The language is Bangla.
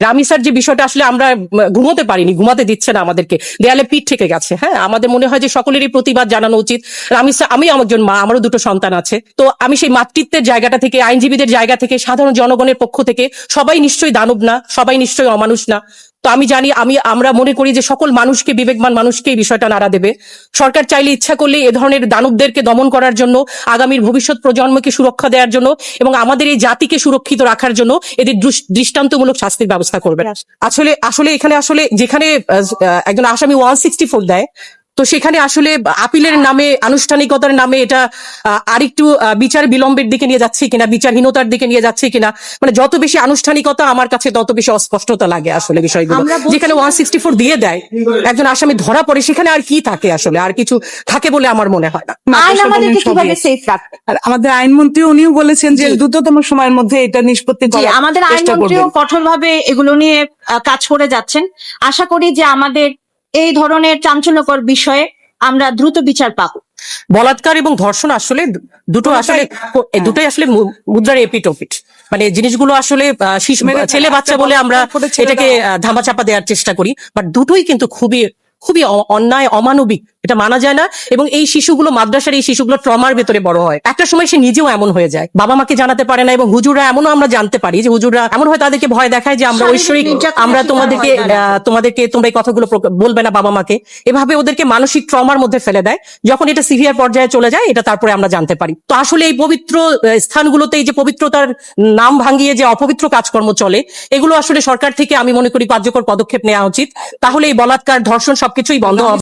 রামিসার যে বিষয়টা আসলে আমরা ঘুমোতে পারিনি, ঘুমাতে দিচ্ছে না আমাদেরকে, দেয়ালে পিঠ থেকে গেছে। হ্যাঁ, আমাদের মনে হয় যে সকলেরই প্রতিবাদ জানানো উচিত। রামিসা, আমি একজন মা, আমারও দুটো সন্তান আছে, তো আমি সেই মাতৃত্বের জায়গাটা থেকে, আইনজীবীদের জায়গা থেকে, সাধারণ জনগণের পক্ষ থেকে, সবাই নিশ্চয়ই দানব না, সবাই নিশ্চয়ই অমানুষ না। তো আমি জানি, আমরা মনে করি যে সকল মানুষকে, বিবেকবান মানুষকে এই বিষয়টা নাড়া দেবে। সরকার চাইলে, ইচ্ছা করলে এ ধরনের দানবদেরকে দমন করার জন্য, আগামীর ভবিষ্যৎ প্রজন্মকে সুরক্ষা দেওয়ার জন্য এবং আমাদের এই জাতিকে সুরক্ষিত রাখার জন্য এদের দৃষ্টান্তমূলক শাস্তির ব্যবস্থা করবে। আসলে আসলে এখানে আসলে যেখানে একজন আসামি 164 দেয়, তো সেখানে আসলে আপিলের নামে, আনুষ্ঠানিকতার নামে এটা আরেকটু বিচার বিলম্বের দিকে নিয়ে যাচ্ছে কিনা, বিচারহীনতার দিকে নিয়ে যাচ্ছে কিনা, মানে যত বেশি আনুষ্ঠানিকতা আমার কাছে তত বেশি অস্পষ্টতা লাগে আসলে বিষয়গুলো। যেখানে 164 দিয়ে দেয়, একজন আসামি ধরা পড়ে, সেখানে আর কি থাকে আসলে, আর কিছু থাকে বলে আমার মনে হয় না। আইন আমাদেরকে কিভাবে সেফ রাখবে? আর আমাদের আইনমন্ত্রী উনিও বলেছেন যে দ্রুততম সময়ের মধ্যে এটা নিষ্পত্তি করার আমাদের চেষ্টা আইনমন্ত্রীও করবেন। কঠোরভাবে এগুলো নিয়ে কাজ করে যাচ্ছেন। আশা করি যে আমাদের এই ধরনের চাঞ্চল্যকর বিষয়ে আমরা দ্রুত বিচার পাবো। বলাৎকার এবং ধর্ষণ আসলে দুটোই আসলে মুদ্রার এপিটোপিট। মানে জিনিসগুলো আসলে ছেলে বাচ্চা বলে আমরা এটাকে ধামাচাপা দেওয়ার চেষ্টা করি, বাট দুটোই কিন্তু খুবই খুবই অন্যায়, অমানবিক, এটা মানা যায় না। এবং এই শিশুগুলো, মাদ্রাসার এই শিশুগুলো ট্রমার ভেতরে বড় হয়। একটা সময় সে নিজেও এমন হয়ে যায়, বাবা মাকে জানাতে পারে না, এবং হুজুররা এমনও আমরা জানতে পারি যে হুজুররা এমন হয়, তাদেরকে ভয় দেখায় যে আমরা ঐশ্বরিক, আমরা তোমাদেরকে তোমরা এই কথাগুলো বলবে না বাবা মাকে, এভাবে ওদেরকে মানসিক ট্রমার মধ্যে ফেলে দেয়। যখন এটা সিভিয়ার পর্যায়ে চলে যায়, এটা তারপরে আমরা জানতে পারি। তো আসলে এই পবিত্র স্থানগুলোতে এই যে পবিত্রতার নাম ভাঙিয়ে যে অপবিত্র কাজকর্ম চলে, এগুলো আসলে সরকার থেকে আমি মনে করি কার্যকর পদক্ষেপ নেওয়া উচিত। তাহলে এই বলাৎকার, ধর্ষণ সবকিছুই বন্ধ হবে।